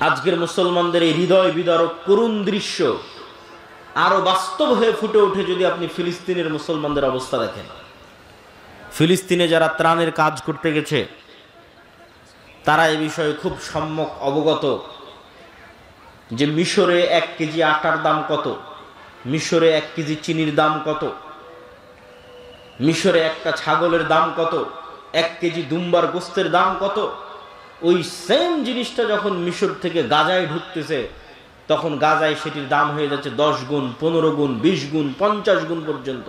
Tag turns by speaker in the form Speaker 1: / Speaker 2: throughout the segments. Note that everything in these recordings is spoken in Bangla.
Speaker 1: আজকের মুসলমানদের এই হৃদয় বিদারক করুণ দৃশ্য আরো বাস্তব হয়ে ফুটে ওঠে যদি আপনি ফিলিস্তিনের মুসলমানদের অবস্থা দেখেন। ফিলিস্তিনে যারা ত্রাণের কাজ করতে গেছে তারা এই বিষয়ে খুব সম্যক অবগত যে মিশরে 1 কেজি আটার দাম কত, মিশরে 1 কেজি চিনির দাম কত, মিশরে একটা ছাগলের দাম কত, 1 কেজি দুম্বার গোস্তের দাম কত। ওই সেম জিনিসটা যখন মিশর থেকে গাজায় ঢুকতেছে তখন গাজায় সেটির দাম হয়ে যাচ্ছে 10 গুণ, 15 গুণ, 20 গুণ, 50 গুণ পর্যন্ত।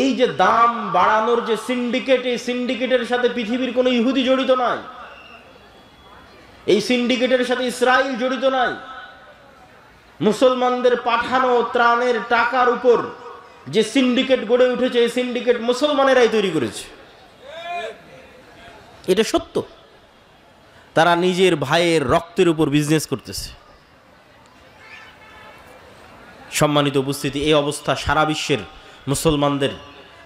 Speaker 1: এই যে দাম বাড়ানোর যে সিন্ডিকেট, এই সিন্ডিকেটের সাথে পৃথিবীর কোনো ইহুদি জড়িত নাই, এই সিন্ডিকেটের সাথে ইসরায়েল জড়িত নাই। মুসলমানদের পাঠানো ত্রাণের টাকার উপর যে সিন্ডিকেট গড়ে উঠেছে এই সিন্ডিকেট মুসলমানেরাই তৈরি করেছে, এটা সত্য। তারা নিজের ভাইয়ের রক্তের উপর বিজনেস করতেছে। সম্মানিত উপস্থিতি, এই অবস্থা সারা বিশ্বের মুসলমানদের,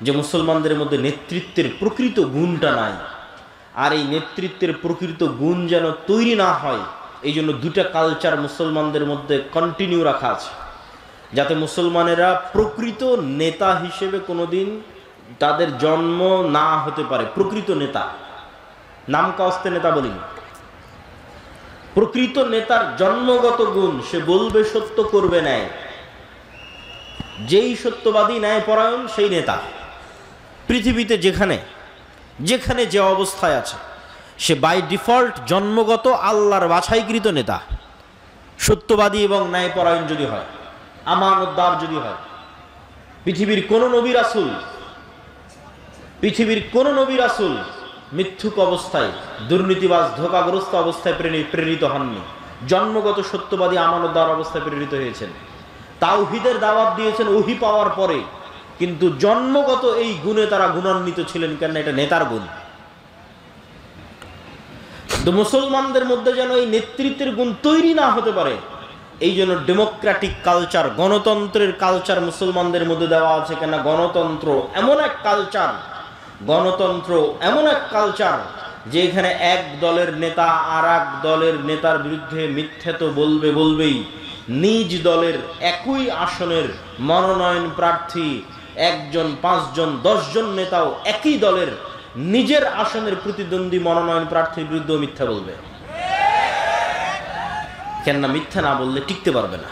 Speaker 1: যে মুসলমানদের মধ্যে নেতৃত্বের প্রকৃত গুণটা নাই, আর এই নেতৃত্বের প্রকৃত গুণ যেন তৈরি না হয় এই জন্য 2টা কালচার মুসলমানদের মধ্যে কন্টিনিউ রাখা আছে, যাতে মুসলমানেরা প্রকৃত নেতা হিসেবে কোনোদিন তাদের জন্ম না হতে পারে। প্রকৃত নেতা, নাম কাস্তে নেতা বলিনি, প্রকৃত নেতার জন্মগত গুণ, সে বলবে সত্য, করবে ন্যায়। যেই সত্যবাদী ন্যায়পরায়ণ সেই নেতা। পৃথিবীতে যেখানে যেখানে যে অবস্থায় আছে সে বাই ডিফল্ট জন্মগত আল্লাহর বাছাইকৃত নেতা, সত্যবাদী এবং ন্যায়পরায়ণ যদি হয়, আমানতদার যদি হয়। পৃথিবীর কোন নবী রাসূল মিথ্যুক অবস্থায়, দুর্নীতিবাজ, ধোঁকাগ্রস্ত অবস্থায় প্রেরিত হননি। জন্মগত সত্যবাদী আমানতদার অবস্থায় প্রেরিত হয়েছেন। তাওহীদের দাওয়াত দিয়েছেন ওহী পাওয়ার পরে, কিন্তু জন্মগত এই গুণে তারা গুণান্বিত ছিলেন। কেন? এটা নেতার গুণ। তো মুসলমানদের মধ্যে যেন এই নেতৃত্বের গুণ তৈরি না হতে পারে এই জন্য ডেমোক্রেটিক কালচার, গণতন্ত্রের কালচার মুসলমানদের মধ্যে দেওয়া আছে। কেন? গণতন্ত্র এমন এক কালচার যে এখানে এক দলের নেতা আর এক দলের নেতার বিরুদ্ধে মিথ্যা তো বলবেই। নিজ দলের একই আসনের মনোনয়ন প্রার্থী 1 জন, 5 জন, 10 জন নেতাও একই দলের নিজের আসনের প্রতিদ্বন্দ্বী মনোনয়ন প্রার্থীর বিরুদ্ধে মিথ্যা বলবে। কেননা মিথ্যা না বললে টিকতে পারবে না,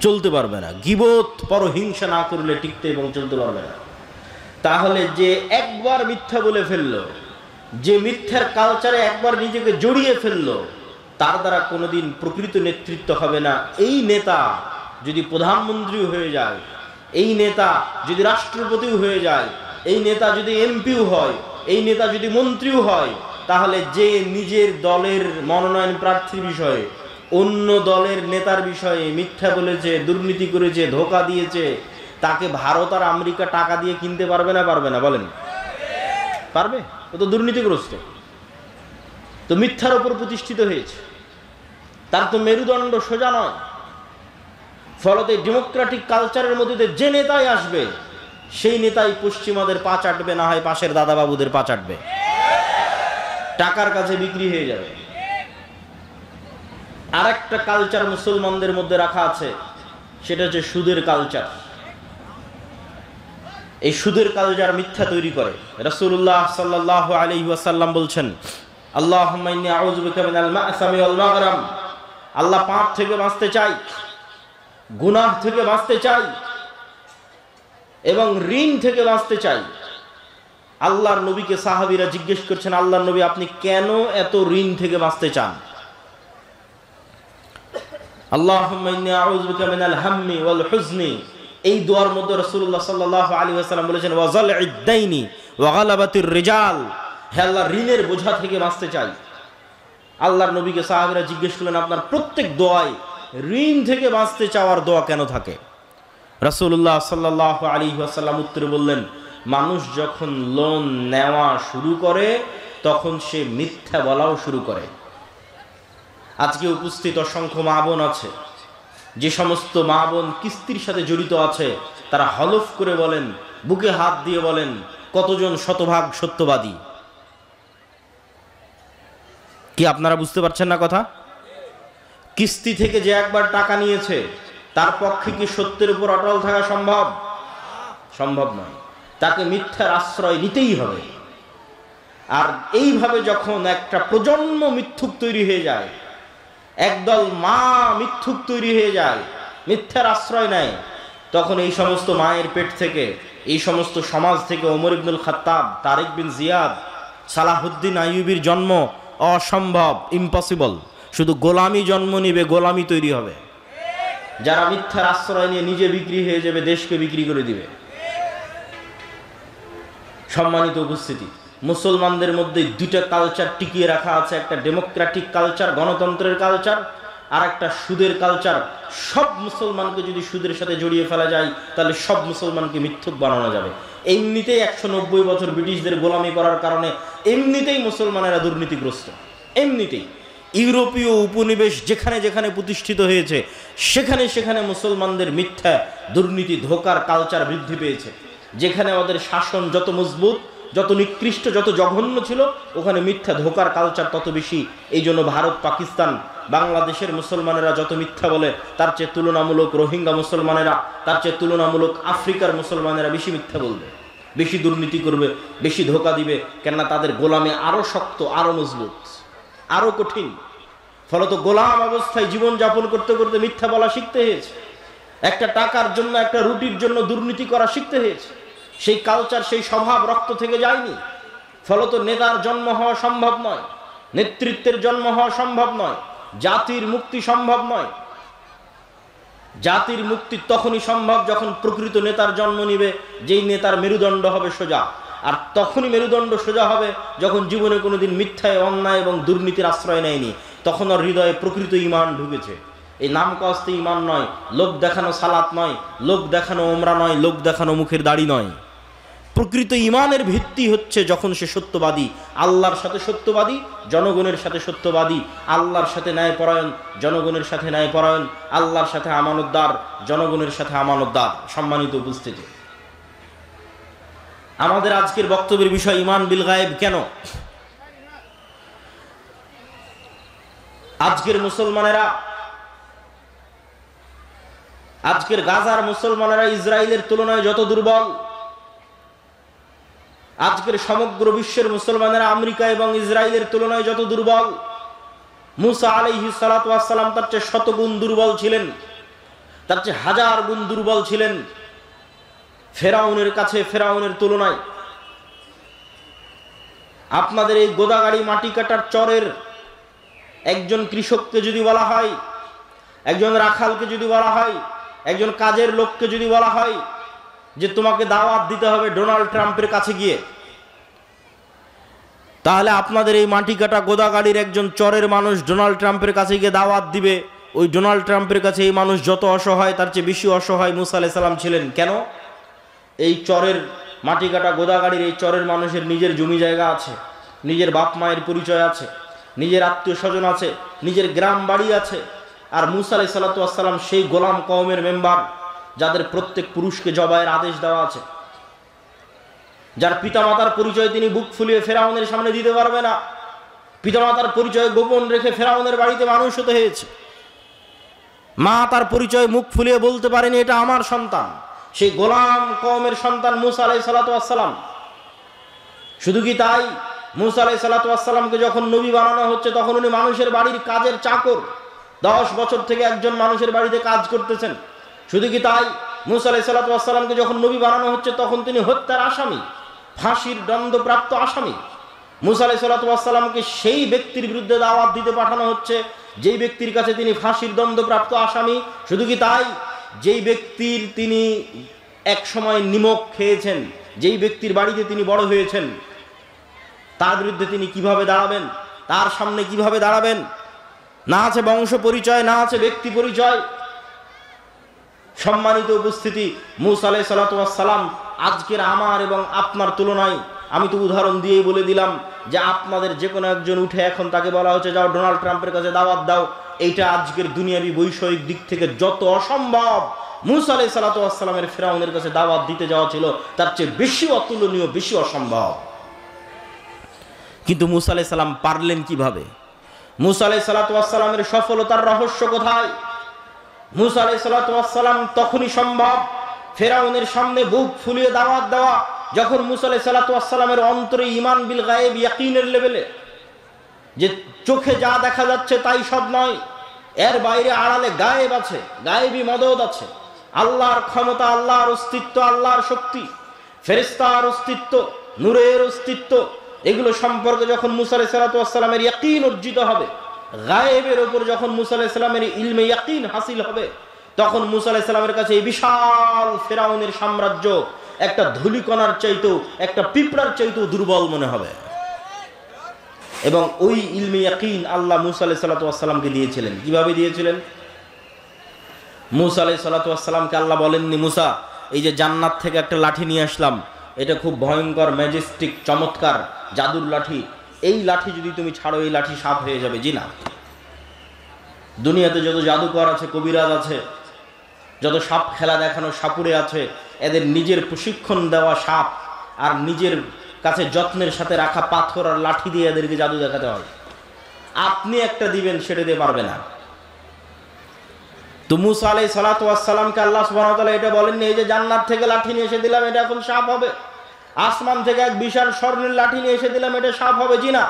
Speaker 1: চলতে পারবে না। গীবত, পরহিংসা না করলে টিকতে এবং চলতে পারবে না। তাহলে যে একবার মিথ্যা বলে ফেললো, যে মিথ্যার কালচারে একবার নিজেকে জড়িয়ে ফেললো, তার দ্বারা কোনোদিন প্রকৃত নেতৃত্ব হবে না। এই নেতা যদি প্রধানমন্ত্রী হয়ে যায়, এই নেতা যদি রাষ্ট্রপতিও হয়ে যায়, এই নেতা যদি এমপিও হয়, এই নেতা যদি মন্ত্রীও হয়, তাহলে যে নিজের দলের মনোনয়ন প্রার্থীর বিষয়ে অন্য দলের নেতার বিষয়ে মিথ্যা বলেছে, দুর্নীতি করেছে, ধোঁকা দিয়েছে, তাকে ভারত আর আমেরিকা টাকা দিয়ে কিনতে পারবে না? বলেন, পারবে? ও তো দুর্নীতিগ্রস্ত, তো মিথ্যার উপর প্রতিষ্ঠিত হয়েছে, তার তো মেরুদণ্ড সোজা নয়। ফলত ডেমোক্রেটিক কালচারের মধ্যে যে নেতাই আসবে সেই নেতাই পশ্চিমাদের পা চাটবে, না হয় পাশের দাদাবাবুদের পা চাটবে, টাকার কাছে বিক্রি হয়ে যাবে। আর একটা কালচার মুসলমানদের মধ্যে রাখা আছে, সেটা হচ্ছে সুদের কালচার। এই সুদের কালচার মিথ্যা তৈরি করে। রাসূলুল্লাহ সাল্লাল্লাহু আলাইহি ওয়াসাল্লাম বলছেন, আল্লাহুম্মা ইন্নী আউযু বিকা মিনাল মা'সামি ওয়াল মাগরাম। আল্লাহ পাপ থেকে বাঁচতে চাই, গুনাহ থেকে বাঁচতে চাই এবং ঋণ থেকে বাঁচতে চাই। আল্লাহর নবীকে সাহাবীরা জিজ্ঞেস করছেন, আল্লাহর নবী আপনি কেন এত ঋণ থেকে বাঁচতে চান? আল্লাহুম্মা ইন্নী আউযু বিকা মিনাল হাম্মি ওয়াল হুজনি। এই দোয়ার মধ্যে রাসূলুল্লাহ সাল্লাল্লাহু আলাইহি ওয়াসাল্লাম বলেছেন, ওয়া যাল'ইদ দাইনি ওয়া গালাবাতির রিজাল। হে আল্লাহ, ঋণের বোঝা থেকে বাঁচতে চাই। আল্লাহর নবীকে সাহাবীরা জিজ্ঞেস করলেন, আপনার প্রত্যেক দোয়ায় ঋণ থেকে বাঁচতে চাওয়ার দোয়া কেন থাকে? রাসূলুল্লাহ সাল্লাল্লাহু আলাইহি ওয়াসাল্লাম উত্তরে বললেন, মানুষ যখন লোন নেওয়া শুরু করে তখন সে মিথ্যা বলাও শুরু করে। আজকে উপস্থিত অসংখ্য মা বোন আছে, যে সমস্ত মা বোন কিস্তির সাথে জড়িত আছে, তারা হলফ করে বলেন, বুকে হাত দিয়ে বলেন, কতজন শতভাগ সত্যবাদী। কি আপনারা বুঝতে পারছেন না কথা? কিস্তি থেকে যে একবার টাকা নিয়েছে তার পক্ষে কি সত্যের উপর অটল থাকা সম্ভব? সম্ভব নয়। তাকে মিথ্যার আশ্রয় নিতেই হবে। আর এইভাবে যখন একটা প্রজন্ম মিথ্যুক তৈরি হয়ে যায়, একদল মা মিথ্যুক তৈরি হয়ে যায়, মিথ্যার আশ্রয় নেয়, তখন এই সমস্ত মায়ের পেট থেকে, এই সমস্ত সমাজ থেকে ওমর ইবনুল খাত্তাব, তারেক বিন জিয়াদ, সালাহুদ্দিন আইয়ুবীর জন্ম অসম্ভব, ইম্পসিবল। শুধু গোলামি জন্ম নিবে, গোলামি তৈরি হবে। যারা মিথ্যার আশ্রয় নিয়ে নিজে বিক্রি হয়ে যাবে, দেশকে বিক্রি করে দিবে। সম্মানিত উপস্থিতি, মুসলমানদের মধ্যে দুইটা কালচার টিকিয়ে রাখা আছে, একটা ডেমোক্রেটিক কালচার, গণতন্ত্রের কালচার, আর একটা সুদের কালচার। সব মুসলমানকে যদি সুদের সাথে জড়িয়ে ফেলা যায়, তাহলে সব মুসলমানকে মিথ্যুক বানানো যাবে। এমনিতেই 190 বছর ব্রিটিশদের গোলামি করার কারণে এমনিতেই মুসলমানেরা দুর্নীতিগ্রস্ত। এমনিতেই ইউরোপীয় উপনিবেশ যেখানে যেখানে প্রতিষ্ঠিত হয়েছে, সেখানে সেখানে মুসলমানদের মিথ্যা, দুর্নীতি, ধোঁকার কালচার বৃদ্ধি পেয়েছে। যেখানে আমাদের শাসন যত মজবুত, যত নিকৃষ্ট, যত জঘন্য ছিল, ওখানে মিথ্যা ধোঁকার কালচার তত বেশি। এই জন্য ভারত, পাকিস্তান, বাংলাদেশের মুসলমানেরা যত মিথ্যা বলে, তার চেয়ে তুলনামূলক রোহিঙ্গা মুসলমানেরা, তার চেয়ে তুলনামূলক আফ্রিকার মুসলমানেরা বেশি মিথ্যা বলবে, বেশি দুর্নীতি করবে, বেশি ধোঁকা দিবে। কেননা তাদের গোলামে আরো শক্ত, আরো মজবুত, আরো কঠিন। ফলত গোলাম অবস্থায় জীবন যাপন করতে করতে মিথ্যা বলা শিখতে হয়েছে। একটা টাকার জন্য, একটা রুটির জন্য দুর্নীতি করা শিখতে হয়েছে। সেই কালচার, সেই স্বভাব রক্ত থেকে যায়নি। ফলত নেতার জন্ম হওয়া সম্ভব নয়, নেতৃত্বের জন্ম হওয়া সম্ভব নয়, জাতির মুক্তি সম্ভব নয়। জাতির মুক্তি তখনই সম্ভব যখন প্রকৃত নেতার জন্ম নিবে, যেই নেতার মেরুদণ্ড হবে সোজা। আর তখনই মেরুদণ্ড সোজা হবে যখন জীবনে কোনোদিন মিথ্যায়, অন্যায় এবং দুর্নীতির আশ্রয় নেয়নি। তখন ওর হৃদয়ে প্রকৃত ঈমান ঢুকেছে। এই নাম কস্তে ঈমান নয়, লোক দেখানো সালাত নয়, লোক দেখানো ওমরা নয়, লোক দেখানো মুখের দাড়ি নয়। প্রকৃত ঈমানের ভিত্তি হচ্ছে যখন সে সত্যবাদী, আল্লাহর সাথে সত্যবাদী, জনগণের সাথে সত্যবাদী, আল্লাহর সাথে ন্যায়পরায়ণ, জনগণের সাথে ন্যায়পরায়ণ, আল্লাহর সাথে আমানতদার, জনগণের সাথে আমানতদার। সম্মানিত উপস্থিতি, আমাদের আজকের বক্তব্যের বিষয় ঈমান বিল গায়েব। কেন আজকের মুসলমানেরা, আজকের গাজার মুসলমানেরা ইসরায়েলের তুলনায় যত দুর্বল, আজকের সমগ্র বিশ্বের মুসলমানেরা আমেরিকা এবং ইসরায়েলের তুলনায় যত দুর্বল, মুসা আলাইহিস সালাতু ওয়াস সালাম তার চেয়ে 100 গুণ দুর্বল ছিলেন, তার চেয়ে 1000 গুণ দুর্বল ছিলেন ফেরাউনের কাছে, ফেরাউনের তুলনায়। আপনাদের এই গোদাগাড়ি মাটি কাটার চরের একজন কৃষককে যদি বলা হয়, একজন রাখালকে যদি বলা হয়, একজন কাজের লোককে যদি বলা হয় যে তোমাকে দাওয়াত দিতে হবে ডোনাল্ড ট্রাম্পের কাছে গিয়ে, তাহলে আপনাদের এই মাটি কাটা গোদাগাড়ির একজন চরের মানুষ ডোনাল্ড ট্রাম্পের কাছে গিয়ে দাওয়াত দিবে। ওই ডোনাল্ড ট্রাম্পের কাছে এই মানুষ যত অসহায়, তার চেয়ে বেশি অসহায় মুসা আলাইহিস সালাম ছিলেন। কেন? এই চরের মাটি কাটা গোদাগাড়ির এই চরের মানুষের নিজের জমি জায়গা আছে, নিজের বাপ মায়ের পরিচয় আছে, নিজের আত্মীয় স্বজন আছে, নিজের গ্রাম বাড়ি আছে। আর মুসা আলাইহিস সালাতু ওয়াস সালাম সেই গোলাম কওমের মেম্বার, যাদের প্রত্যেক পুরুষকে জবাইয়ের আদেশ দেওয়া আছে, যার পিতামাতার পরিচয় তিনি বুক ফুলিয়ে ফেরাউনের সামনে দিতে পারবে না, পিতামাতার পরিচয় গোপন রেখে ফেরাউনের বাড়িতে মানুষ হতে হয়েছে। মা তার পরিচয় মুখ ফুলিয়ে বলতে পারেনি এটা আমার সন্তান। সেই গোলাম কওমের সন্তান মুসা আলাইহিস সালাতু ওয়াস সালাম। শুধু কি তাই, মুসা আলাইহিস সালাতু ওয়াস সালামকে যখন নবী বানানো হচ্ছে, তখন উনি মানুষের বাড়ির কাজের চাকর, 10 বছর থেকে একজন মানুষের বাড়িতে কাজ করতেছেন। শুধু কি তাই, মুসা আলাইহিস সালাতু ওয়াস সালামকে যখন নবী বানানো হচ্ছে, তখন তিনি হত্যার আসামি, ফাঁসির দণ্ডপ্রাপ্ত আসামি। মুসা আলাইহিস সালাতু ওয়াস সালামকে সেই ব্যক্তির বিরুদ্ধে দাওয়াত দিতে পাঠানো হচ্ছে যেই ব্যক্তির কাছে তিনি ফাঁসির দণ্ডপ্রাপ্ত আসামি। শুধু কি তাই, যেই ব্যক্তির তিনি এক সময় নিমক খেয়েছেন, যেই ব্যক্তির বাড়িতে তিনি বড় হয়েছেন, তার বিরুদ্ধে তিনি কিভাবে দাঁড়াবেন, তার সামনে কিভাবে দাঁড়াবেন? না আছে বংশ পরিচয়, না আছে ব্যক্তি পরিচয়। সম্মানিত উপস্থিতি, মুসা আলাইহিস সালাতু ওয়াস সালাম আজকের আমার এবং আপনার তুলনায়, আমি তো উদাহরণ দিয়েই বলে দিলাম যে আপনাদের যে কোনো একজন উঠে এখন তাকে বলা হচ্ছে যাও ডোনাল্ড ট্রাম্পের কাছে দাওয়াত দাও, এইটা আজকের দুনিয়াবি বৈষয়িক দিক থেকে যত অসম্ভব, মুসা আলাইহিস সালাতু ওয়াস সালামের ফেরাউনের কাছে দাওয়াত দিতে যাওয়া ছিল তার চেয়ে বেশি অতুলনীয়, বেশি অসম্ভব। কিন্তু মুসা আলাইহিস সালাম পারলেন কিভাবে? মুসা আলাইহিস সালাতু ওয়াস সালামের সফলতার রহস্য কোথায়? মুসা আলাইহিস সালাতু ওয়াস সালাম তখনই সম্ভব ফেরাউনের সামনে বুক ফুলিয়ে দাওয়াত দেওয়া যখন মুসা আলাইহিস সালাতু ওয়াস সালামের অন্তরে ঈমান বিল গায়েব ইয়াকিনের লেভেলে, যে চোখে যা দেখা যাচ্ছে তাই সব নয়, এর বাইরে আড়ালে গায়েব আছে, গায়েবী মদদ আছে, আল্লাহর ক্ষমতা, আল্লাহর অস্তিত্ব, আল্লাহর শক্তি, ফেরেশতার অস্তিত্ব, নূরের অস্তিত্ব, এগুলো সম্পর্কে যখন মুসা আলাইহিস সালাতু ওয়াস সালামের ইয়াকিন অর্জিত হবে, গায়েবের উপর যখন মুসা আলাইহিস সালামের ইলমে ইয়াকিন হাসিল হবে, তখন মুসা আলাইহিস সালামের কাছে এই বিশাল ফেরাউনের সাম্রাজ্য একটা ধূলিকণার চাইতেও, একটা পিঁপড়ার চাইতেও দুর্বল মনে হবে। এবং ওই ইলমে ইয়াকিন আল্লাহ মুসা আলাইহিস সালাতু ওয়াস সালামকে দিয়েছিলেন। কিভাবে দিয়েছিলেন? মুসা আলাইহিস সালাতু ওয়াস সালামকে আল্লাহ বলেননি, মুসা এই যে জান্নাত থেকে একটা লাঠি নিয়ে আসলাম, এটা খুব ভয়ঙ্কর, ম্যাজেস্টিক, চমৎকার জাদুর লাঠি, এই লাঠি যদি তুমি ছাড়ো এই লাঠি সাপ হয়ে যাবে। জি না, দুনিয়াতে যত জাদুকর আছে, কবিরাজ আছে, যত সাপ খেলা দেখানো সাপুড়ে আছে, এদের নিজের প্রশিক্ষণ দেওয়া সাপ আর নিজের কাছে যত্নের সাথে রাখা পাথর আর লাঠি দিয়ে এদেরকে জাদু দেখাতে হয়। আপনি একটা দিবেন, সেটা দিয়ে পারবে না। তো মুসা আলাইহিস সালাতু ওয়াস সালামকে আল্লাহ সুবহানাহু ওয়া তাআলা এটা বলেননি এই যে জান্নাত থেকে লাঠি নিয়ে এসে দিলাম এটা এখন সাপ হবে, আসমান থেকে এক বিশাল স্বর্ণের লাঠি নিয়ে এসে দিলাম এটা সাপ হবে। জি না,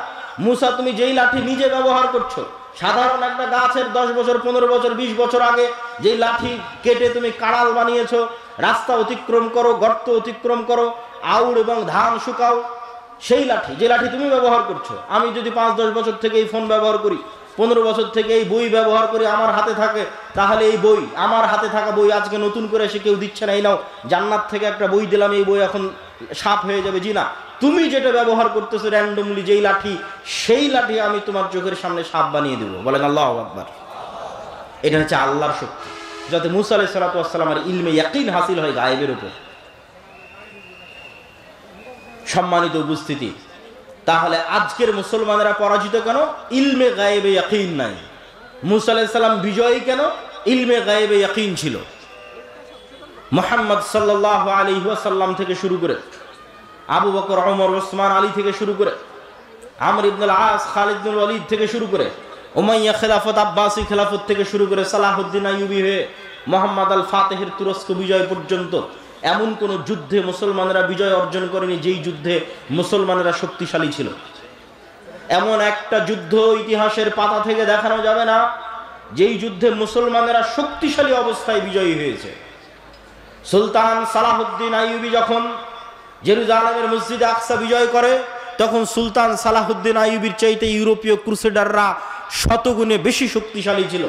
Speaker 1: মুসা তুমি যেই লাঠি নিজে ব্যবহার করছো, সাধারণ একটা গাছের 10 বছর 15 বছর 20 বছর আগে যেই লাঠি কেটে তুমি কাড়াল বানিয়েছো, রাস্তা অতিক্রম করো, গর্ত অতিক্রম করো, আউড় এবং ধান শুকাও, সেই লাঠি, যে লাঠি তুমি ব্যবহার করছো, আমি যদি 5-10 বছর থেকে এই ফোন ব্যবহার করি, 15 বছর থেকে এই বই ব্যবহার করি, আমার হাতে থাকে, তাহলে এই বই, আমার হাতে থাকা বই আজকে নতুন করে এসে কেউ দিচ্ছে না, এই নাও জান্নাত থেকে একটা বই দিলাম, এই বই এখন সাপ হয়ে যাবে। জি না, তুমি যেটা ব্যবহার করতেছো র্যান্ডমলি যেই লাঠি, সেই লাঠি আমি তোমার চোখের সামনে সাপ বানিয়ে দেবো। বলেন আল্লাহু আকবার। এটা হচ্ছে আল্লাহর শক্তি, যাতে মুসা আলাইহিস সালাতু ওয়াস সালামের ইলমে ইয়াকিন হাসিল হয় গায়েবের উপর। সম্মানিত উপস্থিতি, তাহলে আজকের মুসলমানেরা পরাজিত কেন? ইলমে গায়েবে ইয়াকিন নাই। মুসা আলাইহিস সালাম বিজয়ী কেন? ইলমে গায়েবে ইয়াকিন ছিল। মুহাম্মদ সাল্লাল্লাহু আলাইহি ওয়াসাল্লাম থেকে শুরু করে, আবু বকর, ওমর, ওসমান, আলী থেকে শুরু করে, আমর ইবনুল আস, খালিদ ইবনুল ওয়ালিদ থেকে শুরু করে, উমাইয়া খেলাফত, আব্বাসী খেলাফত থেকে শুরু করে সালাহুদ্দিন আইয়ুবী হয়ে মুহাম্মদ আল ফাতেহের তুরস্ক বিজয় পর্যন্ত এমন কোন যুদ্ধে মুসলমানেরা বিজয় অর্জন করেনি যেই যুদ্ধে মুসলমানেরা শক্তিশালী ছিল। এমন একটা যুদ্ধ ইতিহাসের পাতা থেকে দেখানো যাবে না যেই যুদ্ধে মুসলমানেরা শক্তিশালী অবস্থায় বিজয়ী হয়েছে। সুলতান সালাহুদ্দিন আইয়ুবী যখন জেরুজালেমের মসজিদে আকসা বিজয় করে, তখন সুলতান সালাহুদ্দিন আইয়ুবীর চাইতে ইউরোপীয় ক্রুসেডাররা শতগুণে বেশি শক্তিশালী ছিল।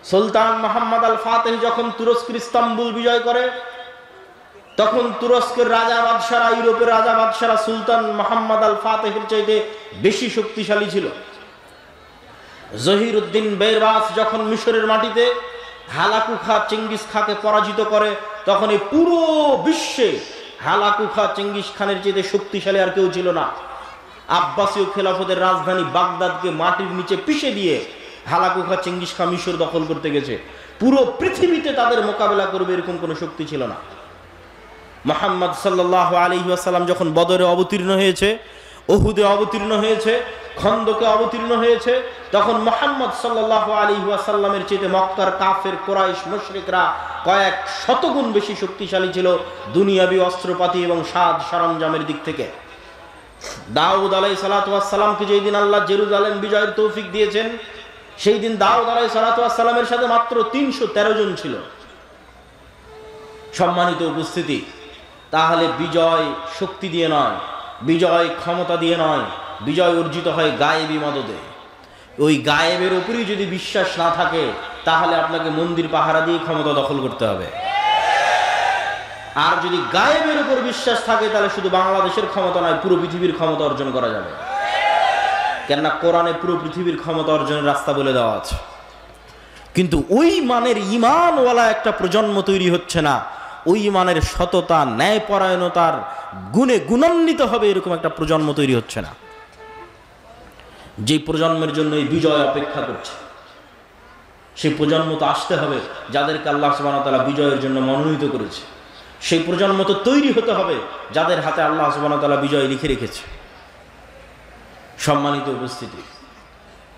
Speaker 1: সুলতান মুহাম্মদ আল ফাতেহ যখন তুরস্কের ইস্তাম্বুল বিজয় করে, তখন তুরস্কের রাজা বাদশারা, ইউরোপের রাজা বাদশারা সুলতান মুহাম্মদ আল ফাতেহের চাইতে বেশি শক্তিশালী ছিল। জহিরউদ্দিন বেরবাস যখন মিশরের মাটিতে হালাকু খা চেঙ্গিস খাকে পরাজিত করে, তখন এই পুরো বিশ্বে হালাকু খা চেঙ্গিস খানের চাইতে শক্তিশালী আর কেউ ছিল না। আব্বাসীয় খেলাফতের রাজধানী বাগদাদকে মাটির নিচে পিষে দিয়ে হালাকু খা চেঙ্গিস খা মিশর দখল করতে গেছে। পুরো পৃথিবীতে তাদের মোকাবেলা করবে এরকম কোনো শক্তি ছিল না। মুহাম্মদ সাল্লাল্লাহু আলাইহি ওয়াসাল্লাম যখন বদরে অবতীর্ণ হয়েছে, উহুদে অবতীর্ণ হয়েছে, খন্দকে অবতীর্ণ হয়েছে, তখন মুহাম্মদ সাল্লাল্লাহু আলাইহি ওয়াসাল্লামের চেয়ে মক্কার কাফের, কুরাইশ, মুশরিকরা কয়েক শতগুণ বেশি শক্তিশালী ছিল দুনিয়াবি অস্ত্রপাতি এবং সাজ সরঞ্জামের দিক থেকে। দাউদ আলাইহিস সালাতু ওয়াস সালামকে যেই দিন আল্লাহ জেরুজালেম বিজয়ের তৌফিক দিয়েছেন, সেই দিন দাউদ আলাইহিস সালাতু ওয়াস সালামের সাথে মাত্র 313 জন ছিল। সম্মানিত উপস্থিতি, তাহলে বিজয় শক্তি দিয়ে নয়, বিজয় ক্ষমতা দিয়ে নয়, বিজয় অর্জিত হয় গায়েবী মদদে। ওই গায়েবের উপরই যদি বিশ্বাস না থাকে, তাহলে আপনাকে মন্দির পাহারা দিয়ে ক্ষমতা দখল করতে হবে। আর যদি গায়েবের উপর বিশ্বাস থাকে, তাহলে শুধু বাংলাদেশের ক্ষমতা নয়, পুরো পৃথিবীর ক্ষমতা অর্জন করা যাবে। কেননা কোরআনে পুরো পৃথিবীর ক্ষমতা অর্জনের রাস্তা বলে দেওয়া আছে। কিন্তু ওই মানের ঈমানওয়ালা একটা প্রজন্ম তৈরি হচ্ছে না, ওই মানের সততা, ন্যায়পরায়ণতার গুণে গুণান্বিত হবে এরকম একটা প্রজন্ম তৈরি হচ্ছে না, যে প্রজন্মের জন্য এই বিজয় অপেক্ষা করছে। সেই প্রজন্ম তো আসতে হবে যাদেরকে আল্লাহ সুবহানাহু ওয়া তাআলা বিজয়ের জন্য মনোনীত করেছে। সেই প্রজন্ম তো তৈরি হতে হবে যাদের হাতে আল্লাহ সুবহানাহু ওয়া তাআলা বিজয় লিখে রেখেছে। সম্মানিত উপস্থিতি,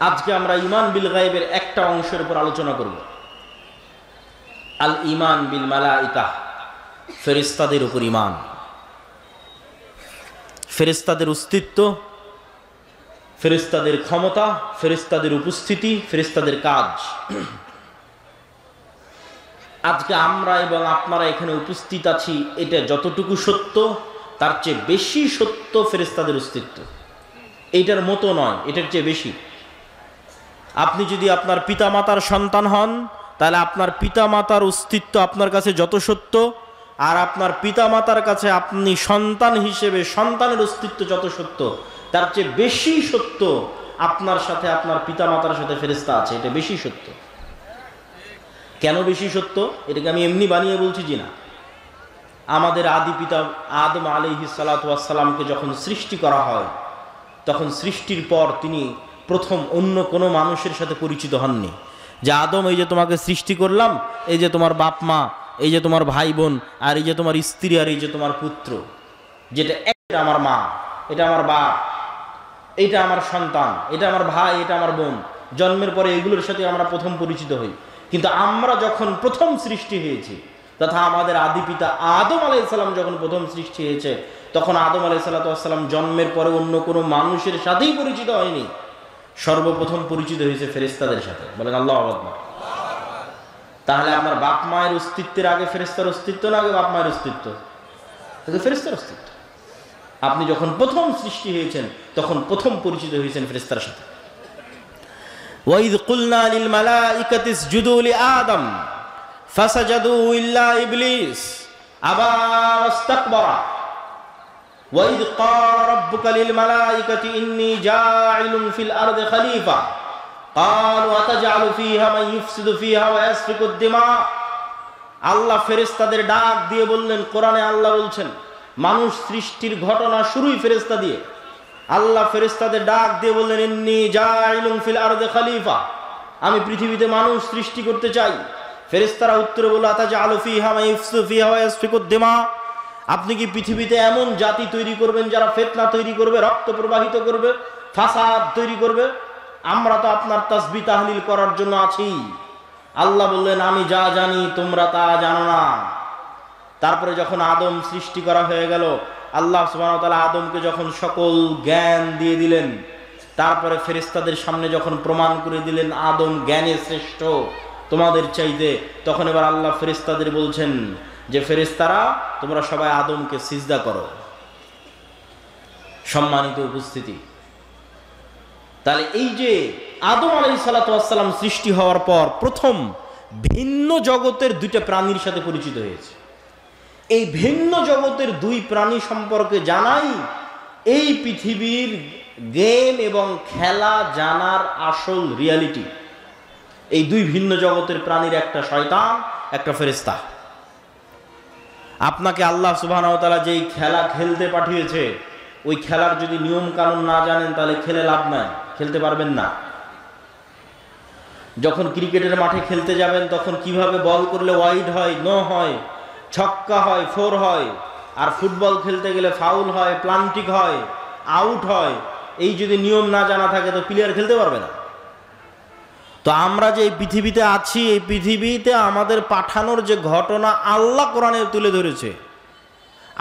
Speaker 1: আজকে আমরা ঈমান বিল গায়বের একটা অংশের উপর আলোচনা করব। আল ঈমান বিল মালাইকা, ফেরেশতাদের উপর ঈমান। ফেরেশতাদের অস্তিত্ব, ফেরেশতাদের ক্ষমতা, ফেরেশতাদের উপস্থিতি, ফেরেশতাদের কাজ। আজকে আমরা এবং আপনারা এখানে উপস্থিত আছি, এটা যতটুকু সত্য তার চেয়ে বেশি সত্য ফেরেশতাদের অস্তিত্ব। এইটার মতো নয়, এটার চেয়ে বেশি। আপনি যদি আপনার পিতামাতার সন্তান হন, তাহলে আপনার পিতামাতার অস্তিত্ব আপনার কাছে যত সত্য, আর আপনার পিতামাতার কাছে আপনি সন্তান হিসেবে সন্তানের অস্তিত্ব যত সত্য, তার চেয়ে বেশি সত্য আপনার সাথে আপনার পিতামাতার সাথে ফেরেশতা আছে। এটা বেশি সত্য। কেন বেশি সত্য? এটাকে আমি এমনি বানিয়ে বলছি জি না। আমাদের আদি পিতা আদম আলাইহিস সালাতু ওয়াস সালামকে যখন সৃষ্টি করা হয়, তখন সৃষ্টির পর তিনি প্রথম অন্য কোনো মানুষের সাথে পরিচিত হননি। যে আদম, এই যে তোমাকে সৃষ্টি করলাম, এই যে তোমার বাপ মা, এই যে তোমার ভাই বোন, আর এই যে তোমার স্ত্রী, আর এই যে তোমার পুত্র, যেটা এটা আমার মা, এটা আমার বাপ, এটা আমার সন্তান, এটা আমার ভাই, এটা আমার বোন। জন্মের পরে এগুলোর সাথে আমরা প্রথম পরিচিত হই। কিন্তু আমরা যখন প্রথম সৃষ্টি হয়েছি, তথা আমাদের আদি পিতা আদম আলাইহিস সালাম যখন প্রথম সৃষ্টি হয়েছে, তখন আদম আলাইহিস সালাম জন্মের পরে অন্য কোনো মানুষের সাথেই পরিচিত হয়নি। সর্বপ্রথম পরিচিত হয়েছে ফেরেশতাদের সাথে। বলেন আল্লাহু আকবার। তাহলে আমার বাপ মায়ের অস্তিত্বের আগে ফেরেশতার অস্তিত্ব না আগে বাপ মায়ের অস্তিত্ব? ফেরেশতার অস্তিত্ব। আপনি যখন প্রথম সৃষ্টি হয়েছেন, তখন প্রথম পরিচিত হয়েছেন ফেরেশতার সাথে। ওয়াইদ কুলনা লিল মালাইকাতি ইসজুদু লিআদম ফাসাজাদু ইল্লা ইবলিস আবা ওয়াস্তাকবারা। وَإِذْ قَالَ رَبُّكَ لِلْمَلَائِكَةِ إِنِّي جَاعِلٌ فِي الْأَرْضِ خَلِيفَةً قَالُوا أَتَجْعَلُ فِيهَا مَن يُفْسِدُ فِيهَا وَيَسْفِكُ الدِّمَاءَ। আল্লাহ ফেরেশতাদের ডাক দিয়ে বললেন, কোরআনে আল্লাহ বলছেন, মানুষ সৃষ্টির ঘটনা শুরুই ফেরেশতা দিয়ে। আল্লাহ ফেরেশতাদের ডাক দিয়ে বললেন, ইন্নী জাইলুন ফিল আরদি খলিফা, আমি পৃথিবীতে মানুষ সৃষ্টি করতে চাই। ফেরেশতারা উত্তরে বলল, আতাজআলু ফিহা মান ইফসিদু ফিহা ওয়া ইয়াসফিকু দিমা, আপনি কি পৃথিবীতে এমন জাতি তৈরি করবেন যারা ফিতনা তৈরি করবে, রক্ত প্রবাহিত করবে, ফাসাদ তৈরি করবে? আমরা তো আপনার তাসবিহ তাহলিল করার জন্য আছি। আল্লাহ বললেন, আমি যা জানি তোমরা তা জানো না। তারপরে যখন আদম সৃষ্টি করা হয়ে গেল, আল্লাহ সুবহানাহু ওয়া তাআলা আদমকে যখন সকল জ্ঞান দিয়ে দিলেন, তারপরে ফেরেশতাদের সামনে যখন প্রমাণ করে দিলেন আদম জ্ঞানে শ্রেষ্ঠ তোমাদের চাইতে, তখন এবার আল্লাহ ফেরেশতাদের বলছেন যে ফেরেশতারা তোমরা সবাই আদমকে সিজদা করো। সম্মানিত উপস্থিতি, তাহলে এই যে আদম আলাইহিস সালাতু ওয়াস সালাম সৃষ্টি হওয়ার পর প্রথম ভিন্ন জগতের দুইটা প্রাণীর সাথে পরিচিত হয়েছে। এই ভিন্ন জগতের দুই প্রাণী সম্পর্কে জানাই এই পৃথিবীর গেম এবং খেলা জানার আসল রিয়ালিটি। এই দুই ভিন্ন জগতের প্রাণীর, একটা শয়তান, একটা ফেরেশতা। আপনাকে আল্লাহ সুবহানাহু ওয়া তাআলা যেই খেলা খেলতে পাঠিয়েছে, ওই খেলার যদি নিয়ম কানুন না জানেন, তাহলে খেলে লাভ নাই, খেলতে পারবেন না। যখন ক্রিকেটের মাঠে খেলতে যাবেন, তখন কিভাবে বল করলে ওয়াইড হয়, নো হয়, ছক্কা হয়, ফোর হয়, আর ফুটবল খেলতে গেলে ফাউল হয়, প্লান্টিক হয়, আউট হয়, এই যদি নিয়ম না জানা থাকে তো প্লেয়ার খেলতে পারবে না। তো আমরা যে এই পৃথিবীতে আছি, এই পৃথিবীতে আমাদের পাঠানোর যে ঘটনা আল্লাহ কোরআনে তুলে ধরেছে,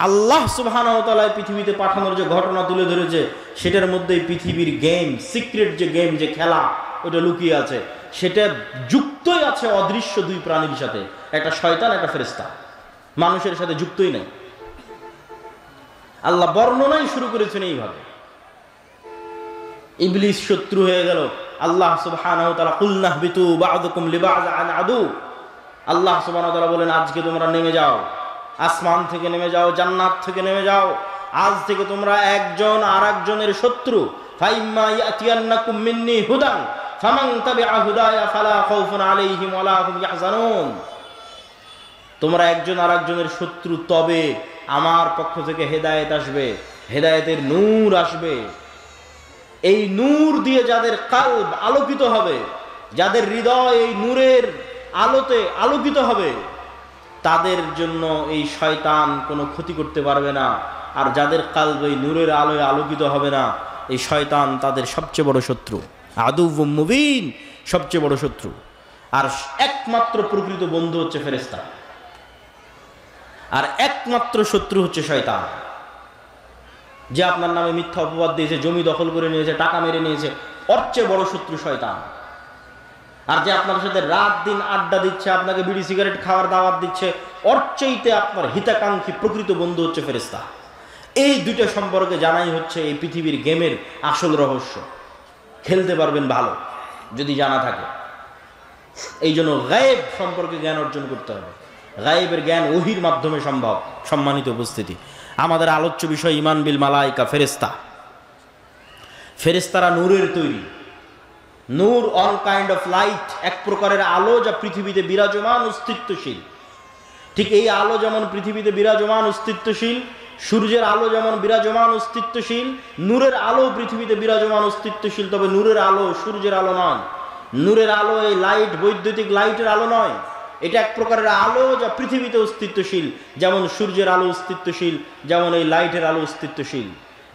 Speaker 1: আল্লাহ সুবহানাহু ওয়া তাআলা পৃথিবীতে পাঠানোর যে ঘটনা তুলে ধরেছে, সেটার মধ্যে পৃথিবীর গেম, সিক্রেট যে গেম, যে খেলা, ওটা লুকিয়ে আছে। সেটা যুক্তই আছে অদৃশ্য দুই প্রাণীর সাথে, একটা শয়তান, একটা ফেরেশতা। মানুষের সাথে যুক্তই নাই। আল্লাহ বর্ণনাই শুরু করেছেন এইভাবে। ইবলিস শত্রু হয়ে গেল। আল্লাহ সুবহানাহু ওয়া তাআলা কুলনা বিতু বা'দুকুম লিবা'দিন আদু, আল্লাহ সুবহানাহু ওয়া তাআলা বলেন, আজকে তোমরা নেমে যাও, আসমান থেকে নেমে যাও, জান্নাত থেকে নেমে যাও। আজ থেকে তোমরা একজন আরেকজনের শত্রু। ফাইম্মা ইয়াতিয়ান্নাকুম মিন্নি হুদান ফামান তাবিআ হুদায়া ফালা খাউফুন আলাইহিম ওয়ালা হুম ইয়াহজানুন। তোমরা একজন আরেকজনের শত্রু, তবে আমার পক্ষ থেকে হেদায়েত আসবে, হেদায়েতের নূর আসবে। এই নূর দিয়ে যাদের কলব আলোকিত হবে, যাদের হৃদয় এই নূরের আলোতে আলোকিত হবে, তাদের জন্য এই শয়তান কোনো ক্ষতি করতে পারবে না। আর যাদের কলব এই নূরের আলোয় আলোকিত হবে না, এই শয়তান তাদের সবচেয়ে বড় শত্রু। আদুউম মুবিন, সবচেয়ে বড় শত্রু। আর একমাত্র প্রকৃত বন্ধু হচ্ছে ফেরেশতা, আর একমাত্র শত্রু হচ্ছে শয়তান, যে আপনার নামে মিথ্যা অপবাদ দিয়েছে, জমি দখল করে নিয়েছে, টাকা মেরে নিয়েছে, ওর চেয়ে বড় শত্রু শয়তান। আর যে আপনার সাথে রাত দিন আড্ডা দিচ্ছে, আপনাকে বিড়ি সিগারেট খাওয়ার দাওয়াত দিচ্ছে, ওর চাইতে আপনার হিতাকাঙ্ক্ষী প্রকৃত বন্ধু হচ্ছে ফেরেশতা। এই দুটো সম্পর্কে জানাই হচ্ছে এই পৃথিবীর গেমের আসল রহস্য। খেলতে পারবেন ভালো যদি জানা থাকে। এই জন্য গায়েব সম্পর্কে জ্ঞান অর্জন করতে হবে। গায়েবের জ্ঞান ওহির মাধ্যমে সম্ভব। সম্মানিত উপস্থিতি, আমাদের আলোচ্য বিষয় ঈমান বিল মালায়েকা, ফেরেশতা। ফেরেশতারা নূরের তৈরি। নূর অল কাইন্ড অফ লাইট, এক প্রকারের আলো যা পৃথিবীতে বিরাজমান অস্তিত্বশীল। ঠিক এই আলো যেমন পৃথিবীতে বিরাজমান অস্তিত্বশীল, সূর্যের আলো যেমন বিরাজমান অস্তিত্বশীল, নূরের আলো পৃথিবীতে বিরাজমান অস্তিত্বশীল। তবে নূরের আলো সূর্যের আলো নয়। নূরের আলো এই লাইট বৈদ্যুতিক লাইটের আলো নয়। এটা এক প্রকারের আলো যা পৃথিবীতে অস্তিত্বশীল, যেমন সূর্যের আলো অস্তিত্বশীল, যেমন এই লাইটের আলো অস্তিত্বশীল।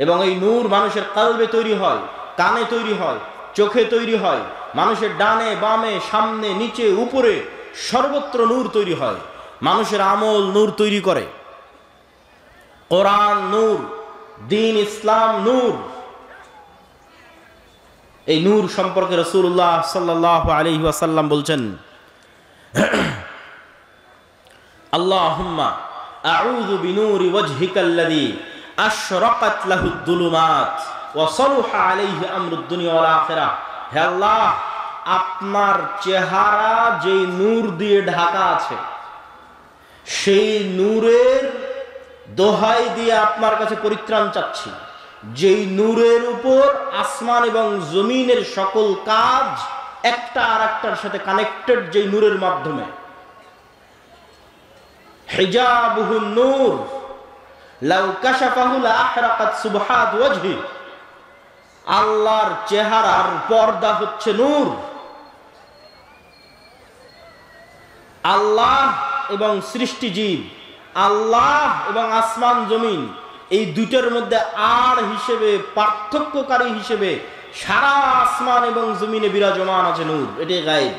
Speaker 1: এবং এই নূর মানুষের কালবে তৈরি হয়, কানে তৈরি হয়, চোখে তৈরি হয়, মানুষের ডানে বামে সামনে নিচে উপরে সর্বত্র নূর তৈরি হয়। মানুষের আমল নূর তৈরি করে। কোরআন নূর, দ্বীন ইসলাম নূর। এই নূর সম্পর্কে রাসূলুল্লাহ সাল্লাল্লাহু আলাইহি ওয়াসাল্লাম বলছেন, আল্লাহুম্মা আউযু বিনূরি ওয়াজহিকাল্লাযী আশরাকাত লাহুদ দুলুমাত ওয়া সালুহা আলাইহি আমরুদ দুনিয়া ওয়াল আখিরাহ। হে আল্লাহ, আপনার চেহারা যেই নূর দিয়ে ঢাকা আছে, সেই নূরের দোহাই দিয়ে আপনার কাছে পরিত্রাণ চাচ্ছি, যেই নূরের উপর আসমান এবং জমিনের সকল কাজ একটা আর একটার সাথে কানেক্টেড, যেই নূরের মাধ্যমে। হিজাবুহুন নূর লাউ কাশাফাহু লা আহরাকাত সুবহাত ওয়াজহি। আল্লাহর চেহারার পর্দা হচ্ছে নূর। আল্লাহ এবং সৃষ্টিজীব, আল্লাহ এবং আসমান জমিন, এই দুইটার মধ্যে আর হিসেবে, পার্থক্যকারী হিসেবে সারা আসমান এবং জমিনে বিরাজমান আছে নূর। এটাই গায়েব।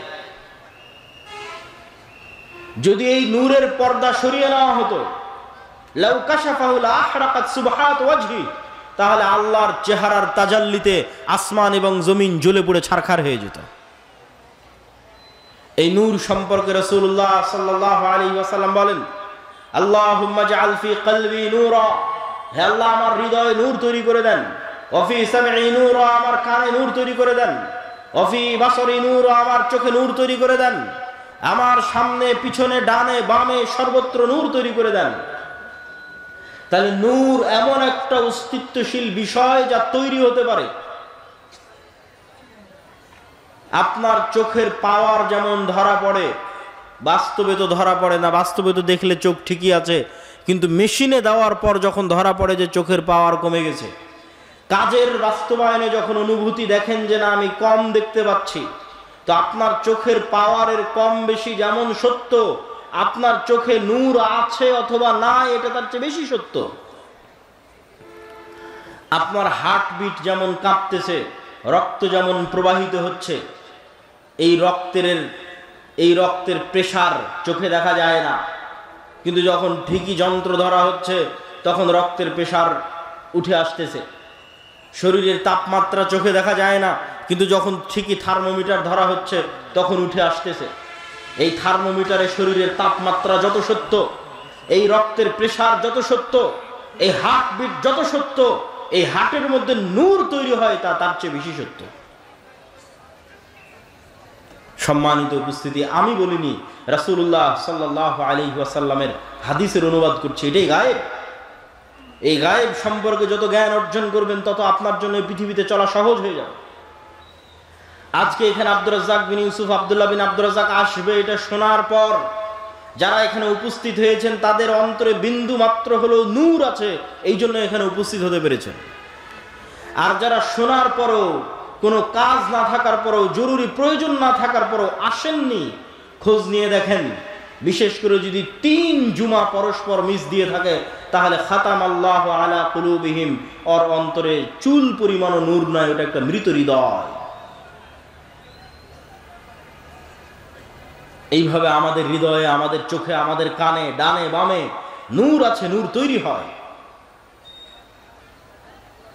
Speaker 1: যদি এই নূরের পর্দা সরিয়ে নেওয়া হতো, লাউ কাশাফাহু লা আহরাকাত সুবহাত ওয়াজহি, তাহলে আল্লাহর চেহারার তাজাল্লিতে আসমান এবং জমিন জ্বলে পুড়ে ছারখার হয়ে যেত। এই নূর সম্পর্কে রাসূলুল্লাহ সাল্লাল্লাহু আলাইহি ওয়াসাল্লাম বলেন, আল্লাহুম্মা জাআল ফি কলবি নূরা। হে আল্লাহ, আমার হৃদয়ে নূর তৈরি করে দেন। ওয়া ফি সামঈ নূরা, আমার কানে নূর তৈরি করে দেন। ওয়া ফি বাসরি নূরা, আমার চোখে নূর তৈরি করে দেন। আমার সামনে পিছনে ডানে বামে সর্বত্র নূর তৈরি করে দেন। তাহলে নূর এমন একটা অস্তিত্বশীল বিষয় যা তৈরি হতে পারে। আপনার চোখের পাওয়ার যেমন ধরা পড়ে, বাস্তবে তো ধরা পড়ে না। বাস্তবে তো দেখলে চোখ ঠিকই আছে, কিন্তু মেশিনে দেওয়ার পর যখন ধরা পড়ে যে চোখের পাওয়ার কমে গেছে, কাজের বাস্তবায়নে যখন অনুভূতি দেখেন যে না আমি কম দেখতে পাচ্ছি, তো আপনার চোখের পাওয়ারের কম বেশি যেমন সত্য, আপনার চোখে নূর আছে অথবা না এটা তার চেয়ে বেশি সত্য। আপনার হার্টবিট যেমন কাঁপতেছে, রক্ত যেমন প্রবাহিত হচ্ছে, এই রক্তের প্রেসার চোখে দেখা যায় না, কিন্তু যখন ঠিকই যন্ত্র ধরা হচ্ছে তখন রক্তের প্রেসার উঠে আসতেছে। শরীরের তাপমাত্রা চোখে দেখা যায় না, কিন্তু যখন ঠিকই থার্মোমিটার ধরা হচ্ছে তখন উঠে আসতেছে। এই থার্মোমিটারে শরীরের তাপমাত্রা যত সত্য, এই রক্তের প্রেসার যত সত্য, এই হার্টবিট যত সত্য, এই হার্টের মধ্যে নূর তৈরি হয় তার চেয়ে বেশি সত্য। সম্মানিত উপস্থিতি, আমি বলিনি, রাসূলুল্লাহ সাল্লাল্লাহু আলাইহি ওয়াসাল্লামের হাদিসের অনুবাদ করছি। এটাই গায়েব। এই গায়েব সম্পর্কে যত জ্ঞান অর্জন করবেন তত আপনার জন্য পৃথিবীতে চলা সহজ হয়ে যাবে। আজকে এখানে আব্দুর রাজ্জাক বিন ইউসুফ, আব্দুল্লাহ বিন আব্দুর রাজ্জাক আসবে, এটা শোনার পর যারা এখানে উপস্থিত হয়েছেন তাদের অন্তরে বিন্দু মাত্র হলেও নূর আছে, এই জন্য এখানে উপস্থিত হতে পেরেছেন। আর যারা শোনার পরও, কোনো কাজ না থাকার পরও, জরুরি প্রয়োজন না থাকার পরও আসেননি, খোঁজ নিয়ে দেখেন, বিশেষ করে যদি 3 জুমা পরস্পর মিস দিয়ে থাকে, তাহলে খাতামাল্লাহু আলা কুলুবিহিম, ওর অন্তরে চুল পরিমাণও নূর নাই, ওটা একটা মৃত হৃদয়। এইভাবে আমাদের হৃদয়ে, আমাদের চোখে, আমাদের কানে, ডানে বামে নূর আছে, নূর তৈরি হয়।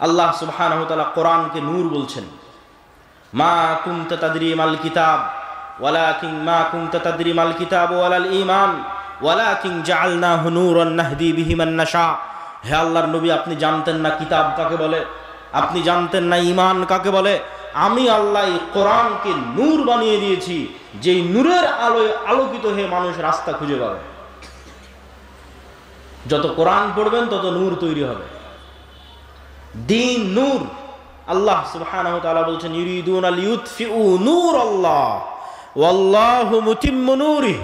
Speaker 1: আল্লাহ সুবহানাহু ওয়া তাআলা কোরআনকে নূর বলছেন। মা কুনতা তাদরি মাল কিতাব ওয়ালাকিন মা কুনতা তাদরি মাল কিতাব ওয়ালাল ঈমান ওয়ালাকিন জাআলনাহু নূরান নাহদি বিহি মান নাশা। হে আল্লাহর নবী, আপনি জানতেন না কিতাব কাকে বলে, আপনি জানতেন না ঈমান কাকে বলে। আমি আল্লাহ এই কোরআনকে নূর বানিয়ে দিয়েছি, যেই নূরের আলোয় আলোকিত হয়ে মানুষ রাস্তা খুঁজে পাবে। যত কোরআন পড়বেন তত নূর তৈরি হবে। দিন নূর। আল্লাহ সুবহানাহু ওয়া তাআলা বলছেন ইউরিদুনা লিইউতফিউ নূরাল্লাহ ওয়াল্লাহু মুতিম্মু নূরিহি।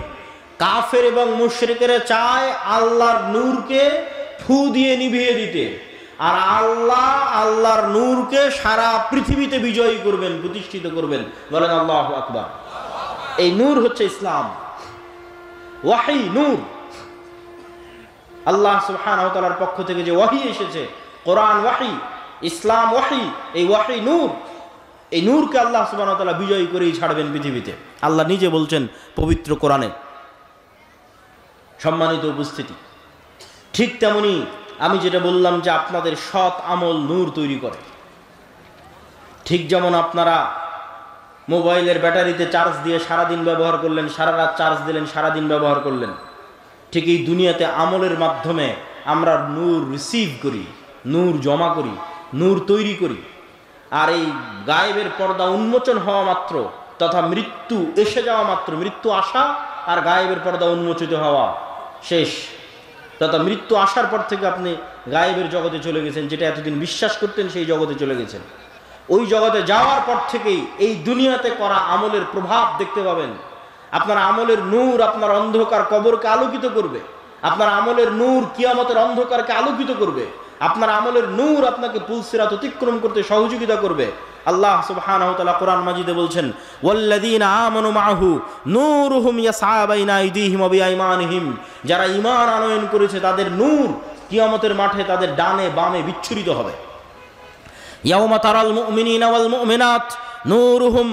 Speaker 1: কাফের এবং মুশরিকেরা চায় আল্লাহর নূরকে ফু দিয়ে নিভিয়ে দিতে, আর আল্লাহ আল্লাহর নূরকে সারা পৃথিবীতে বিজয়ী করবেন, প্রতিষ্ঠিত করবেন। বলেন আল্লাহু আকবার। এই নূর হচ্ছে ইসলাম। ওয়াহী নূর। আল্লাহ সুবহানাহু ওয়া তাআলার পক্ষ থেকে যে ওয়াহী এসেছে, কোরআন ওয়াহী, ইসলাম ওয়াহী, এই ওয়াহী নূর। এই নূরকে আল্লাহ সুবহানাহু ওয়া তাআলা বিজয়ী করেই ছাড়বেন পৃথিবীতে। আল্লাহ নিজে বলছেন পবিত্র কোরআনে। সম্মানিত উপস্থিতি, ঠিক তেমনি আমি যেটা বললাম যে আপনাদের সৎ আমল নূর তৈরি করে, ঠিক যেমন আপনারা মোবাইলের ব্যাটারিতে চার্জ দিয়ে সারাদিন ব্যবহার করলেন, সারা রাত চার্জ দিলেন, সারাদিন ব্যবহার করলেন, ঠিক এই দুনিয়াতে আমলের মাধ্যমে আমরা নূর রিসিভ করি, নূর জমা করি, নূর তৈরি করি। আর এই গায়েবের পর্দা উন্মোচন হওয়া মাত্র তথা মৃত্যু এসে যাওয়া মাত্র, মৃত্যু আসা আর গায়েবের পর্দা উন্মোচিত হওয়া শেষ। তথা মৃত্যু আসার পর থেকে আপনি গায়েবের জগতে চলে গেছেন, যেটা এতদিন বিশ্বাস করতেন সেই জগতে চলে গেছেন। ওই জগতে যাওয়ার পর থেকেই এই দুনিয়াতে করা আমলের প্রভাব দেখতে পাবেন। আপনার আমলের নূর আপনার অন্ধকার কবরকে আলোকিত করবে, আপনার আমলের নূর কিয়ামতের অন্ধকারকে আলোকিত করবে, আপনার আমলের নূর আপনাকে পুলসিরাত অতিক্রম করতে সহযোগিতা করবে। আল্লাহ সুবহানাহু ওয়া তাআলা কোরআন মাজিদে বলছেন ওয়াল্লাযীনা আমানু মাআহু নূরুহুম ইয়াসআ বাইনা আইদিহিম ওয়া বিআইমানিহিম। যারা ঈমান আনয়ন করেছে তাদের নূর কিয়ামতের মাঠে তাদের ডানে বামে বিচ্ছুরিত হবে। ইয়াওমা তারাল মুমিনিনা ওয়াল মুমিনাত নূরুহুম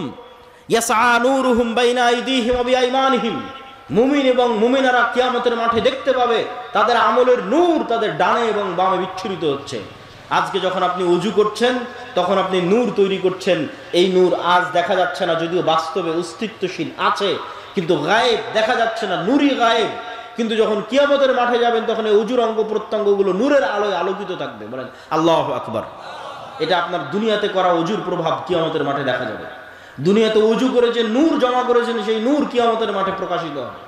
Speaker 1: ইয়াসআ নূরুহুম বাইনা আইদিহিম ওয়া বিআইমানিহিম। মুমিন এবং মুমিনারা কিয়ামতের মাঠে দেখতে পাবে তাদের আমলের নূর তাদের ডানে এবং বামে বিচ্ছুরিত হচ্ছে। আজকে যখন আপনি ওযু করছেন তখন আপনি নূর তৈরি করছেন। এই নূর আজ দেখা যাচ্ছে না, যদিও বাস্তবে অস্তিত্বশীল আছে, কিন্তু গায়েব দেখা যাচ্ছে না, নূরই গায়েব। কিন্তু যখন কিয়ামতের মাঠে যাবেন তখন এই ওযুর অঙ্গ প্রত্যঙ্গগুলো নূরের আলোয় আলোকিত থাকবে। বলেন আল্লাহু আকবার। এটা আপনার দুনিয়াতে করা ওযুর প্রভাব কিয়ামতের মাঠে দেখা যাবে। দুনিয়াতে ওযু করে যে নূর জমা করেছেন সেই নূর কিয়ামতের মাঠে প্রকাশিত হবে।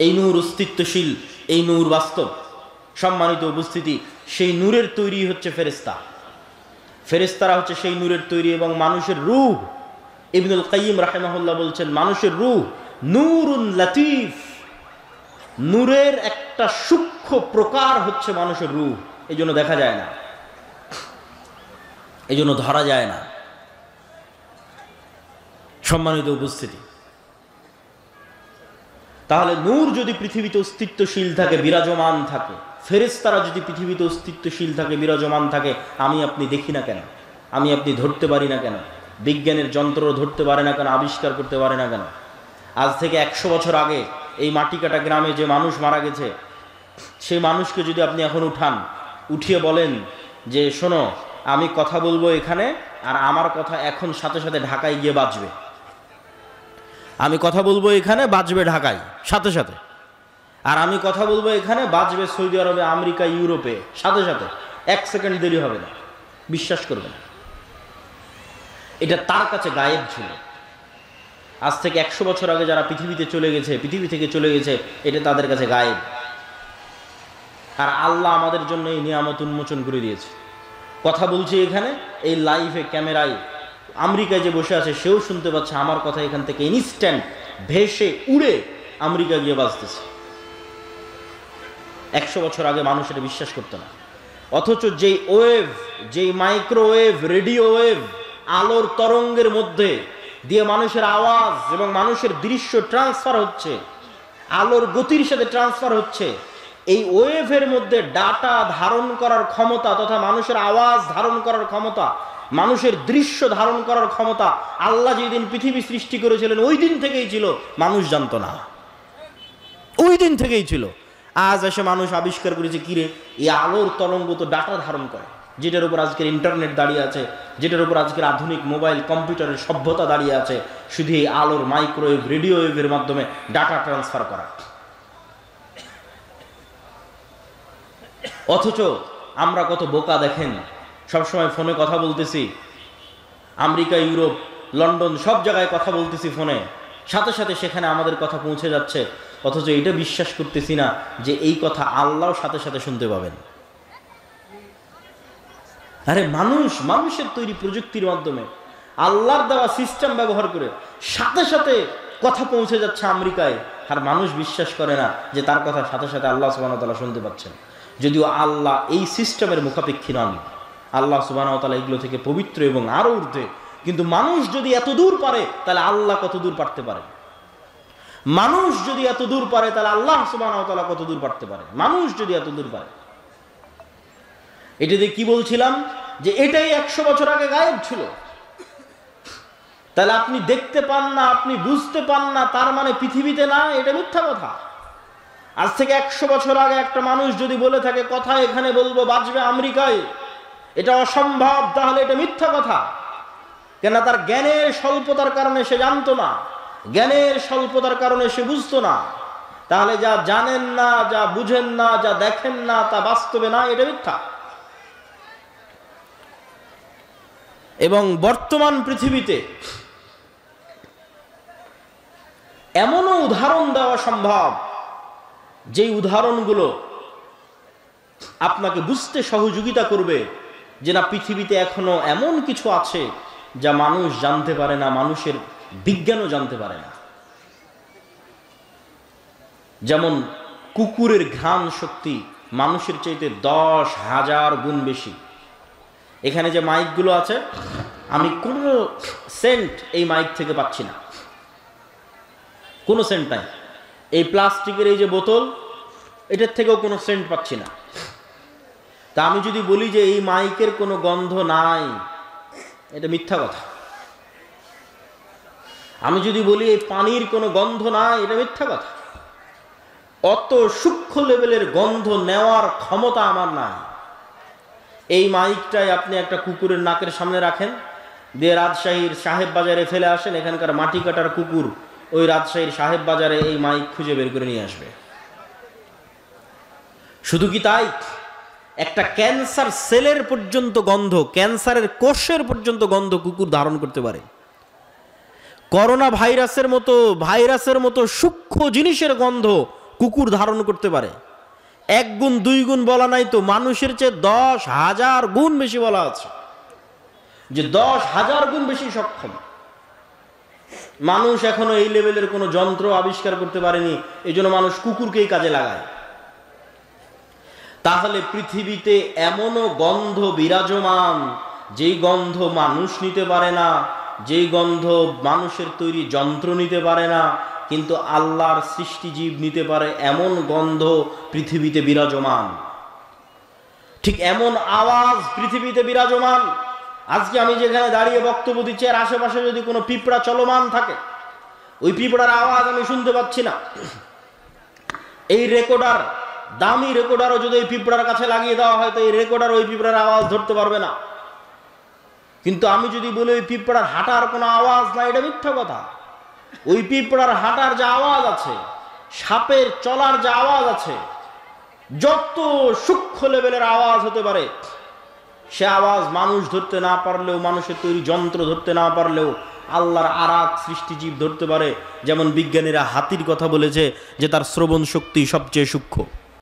Speaker 1: এই নূর অস্তিত্বশীল, এই নূর বাস্তব। সম্মানিত উপস্থিতি, সেই নূরের তৈরি হচ্ছে ফেরেশতা। ফেরেশতারা হচ্ছে সেই নূরের তৈরি এবং মানুষের রূহ। ইবনুল কাইয়িম রাহিমাহুল্লাহ বলছেন মানুষের রূহ নূরুন লাতীফ। নূরের একটা সূক্ষ্ম প্রকার হচ্ছে মানুষের রূহ। এই জন্য দেখা যায় না, এই জন্য ধরা যায় না। সম্মানিত উপস্থিতি, তাহলে নূর যদি পৃথিবীতে অস্তিত্বশীল থাকে, বিরাজমান থাকে, ফেরেশতারা যদি পৃথিবীতে অস্তিত্বশীল থাকে, বিরাজমান থাকে, আমি আপনি দেখি না কেন? আমি আপনি ধরতে পারি না কেন? বিজ্ঞানের যন্ত্র ধরতে পারে না কেন? আবিষ্কার করতে পারে না কেন? আজ থেকে 100 বছর আগে এই মাটিকাটা গ্রামে যে মানুষ মারা গেছে, সেই মানুষকে যদি আপনি এখন উঠিয়ে বলেন যে শোনো, আমি কথা বলবো এখানে, আর আমার কথা এখন সাথে সাথে ঢাকায় গিয়ে বাজবে। আমি কথা বলবো এখানে, বাজবে ঢাকায় সাথে সাথে। আর আমি কথা বলবো এখানে, বাজবে সৌদি আরবে, আমেরিকা, ইউরোপে সাথে সাথে। 1 সেকেন্ড দেরি হবে না, বিশ্বাস করবেন। এটা তার কাছে গায়েব ছিল। আজ থেকে 100 বছর আগে যারা পৃথিবীতে চলে গেছে, পৃথিবী থেকে চলে গেছে, এটা তাদের কাছে গায়েব। আর আল্লাহ আমাদের জন্য এই নিয়ামত উন্মোচন করে দিয়েছে। কথা বলছি এখানে, এই লাইভে ক্যামেরায় আমেরিকায় যে বসে আছে সেও শুনতে পাচ্ছে আমার কথা এখান থেকে ইনস্ট্যান্ট ভেসে উড়ে আমেরিকা গিয়ে বাজতেছে। 100 বছর আগে মানুষ এটা বিশ্বাস করতো না। অথচ যেই ওয়েভ, যেই মাইক্রোওয়েভ, রেডিও ওয়েভ, আলোর তরঙ্গের মধ্যে দিয়ে মানুষের আওয়াজ এবং মানুষের দৃশ্য ট্রান্সফার হচ্ছে, আলোর গতির সাথে ট্রান্সফার হচ্ছে, এই ওয়েভের মধ্যে ডাটা ধারণ করার ক্ষমতা তথা মানুষের আওয়াজ ধারণ করার ক্ষমতা, মানুষের দৃশ্য ধারণ করার ক্ষমতা আল্লাহ যেদিন পৃথিবী সৃষ্টি করেছিলেন ওই দিন থেকেই ছিল, মানুষ জানতো না, ওই দিন থেকেই ছিল। আজ এসে মানুষ আবিষ্কার করেছে কিরে এই আলোর তরঙ্গ তো ডাটা ধারণ করে, যেটার উপর আজকের ইন্টারনেট দাঁড়িয়ে আছে, যেটার উপর আজকের আধুনিক মোবাইল কম্পিউটারের সভ্যতা দাঁড়িয়ে আছে, শুধু এই আলোর মাইক্রোওয়েভ রেডিও ওয়েভের মাধ্যমে ডাটা ট্রান্সফার করা। অথচ আমরা কত বোকা দেখেন, সবসময় ফোনে কথা বলতেছি, আমেরিকা, ইউরোপ, লন্ডন সব জায়গায় কথা বলতেছি ফোনে, সাথে সাথে সেখানে আমাদের কথা পৌঁছে যাচ্ছে, অথচ এটা বিশ্বাস করতেছি না যে এই কথা আল্লাহ সাথে সাথে শুনতে পাবেন। আরে মানুষের তৈরি প্রযুক্তির মাধ্যমে আল্লাহর দেওয়া সিস্টেম ব্যবহার করে সাথে সাথে কথা পৌঁছে যাচ্ছে আমেরিকায়, আর মানুষ বিশ্বাস করে না যে তার কথা সাথে সাথে আল্লাহ সুবহানাহু ওয়া তাআলা শুনতে পাচ্ছেন। যদিও আল্লাহ এই সিস্টেমের মুখাপেক্ষী নন, আল্লাহ সুবহানাহু ওয়া তাআলা এগুলো থেকে পবিত্র এবং আরো ঊর্ধ্বে। কিন্তু মানুষ যদি এত দূর পারে তাহলে আল্লাহ কত দূর পারতে পারে? মানুষ যদি এত দূর পারে তাহলে আল্লাহ সুবহানাহু ওয়া তাআলা কত দূর পারতে পারে? মানুষ যদি এত দূর পারে। এটাতে কি বলছিলাম যে এটাই 100 বছর আগে গায়েব ছিল, তাহলে আপনি দেখতে পান না, আপনি বুঝতে পান না, তার মানে পৃথিবীতে না, এটা মিথ্যা কথা। আজ থেকে 100 বছর আগে একটা মানুষ যদি বলে থাকে কথা এখানে বলবো বাঁচবে আমেরিকায়, এটা অসম্ভব, তাহলে এটা মিথ্যা কথা। কেন? তার জ্ঞানের স্বল্পতার কারণে সে জানতো না, জ্ঞানের স্বল্পতার কারণে সে বুঝতো না। তাহলে যা জানেন না, যা বুঝেন না, যা দেখেন না, তা বাস্তবে না, এটা মিথ্যা। এবং বর্তমান পৃথিবীতে এমনও উদাহরণ দেওয়া সম্ভব যেই উদাহরণগুলো আপনাকে বুঝতে সহযোগিতা করবে যে না, পৃথিবীতে এখনো এমন কিছু আছে যা মানুষ জানতে পারে না, মানুষের বিজ্ঞানও জানতে পারে না। যেমন কুকুরের ঘ্রাণ শক্তি মানুষের চাইতে 10,000 গুণ বেশি। এখানে যে মাইকগুলো আছে, আমি কোনো সেন্ট এই মাইক থেকে পাচ্ছি না, কোনো সেন্ট নাই। এই প্লাস্টিকের এই যে বোতল, এটার থেকেও কোনো সেন্ট পাচ্ছি না। তা আমি যদি বলি যে এই মাইকের কোনো গন্ধ নাই, এটা মিথ্যা কথা। আমি যদি বলি এই পানির কোনো গন্ধ নাই, এটা মিথ্যা কথা। অত সূক্ষ্ম লেভেলের গন্ধ নেওয়ার ক্ষমতা আমার নাই। এই মাইকটাই আপনি একটা কুকুরের নাকের সামনে রাখেন, দিয়ে রাজশাহীর সাহেব বাজারে ফেলে আসেন, এখানকার মাটি কাটার কুকুর ওই রাজশাহীর সাহেব বাজারে এই মাইক খুঁজে বের করে নিয়ে আসবে। শুধু কি তাই, একটা ক্যান্সার সেলের পর্যন্ত গন্ধ, ক্যান্সারের কোষের পর্যন্ত গন্ধ কুকুর ধারণ করতে পারে। করোনা ভাইরাসের মতো সূক্ষ্ম জিনিসের গন্ধ কুকুর ধারণ করতে পারে। 1 গুণ 2 গুণ বলা নাই তো, মানুষের চেয়ে 10,000 গুণ বেশি বলা আছে, যে 10,000 গুণ বেশি সক্ষম। মানুষ এখনো এই লেভেলের কোনো যন্ত্র আবিষ্কার করতে পারেনি, এই জন্য মানুষ কুকুরকেই কাজে লাগায়। তাহলে পৃথিবীতে এমনও গন্ধ বিরাজমান যেই গন্ধ মানুষ নিতে পারে না, যেই গন্ধ মানুষের তৈরি যন্ত্র নিতে পারে না, কিন্তু আল্লাহর সৃষ্টিজীব নিতে পারে, এমন গন্ধ পৃথিবীতে বিরাজমান। ঠিক এমন আওয়াজ পৃথিবীতে বিরাজমান। আজকে আমি যেখানে দাঁড়িয়ে বক্তব্য দিচ্ছি, আর আশেপাশে যদি কোনো পিঁপড়া চলমান থাকে, ওই পিঁপড়ার আওয়াজ আমি শুনতে পাচ্ছি না। এই রেকর্ডার, দামি রেকর্ডারও যদি ওই পিঁপড়ার কাছে লাগিয়ে দেওয়া হয়, তো এই রেকর্ডার ওই পিঁপড়ার আওয়াজ ধরতে পারবে না। কিন্তু আমি যদি বলি ওই পিঁপড়ার হাঁটার কোনো আওয়াজ নাই, এটা মিথ্যা কথা। ওই পিঁপড়ার হাঁটার যে আওয়াজ আছে, সাপের চলার যে আওয়াজ আছে, যত সূক্ষ্ম লেভেলের আওয়াজ হতে পারে, সে আওয়াজ মানুষ ধরতে না পারলেও, মানুষের তৈরি যন্ত্র ধরতে না পারলেও আল্লাহর আরাক সৃষ্টিজীব ধরতে পারে। যেমন বিজ্ঞানীরা হাতির কথা বলেছে যে তার শ্রবণ শক্তি সবচেয়ে সূক্ষ্ম।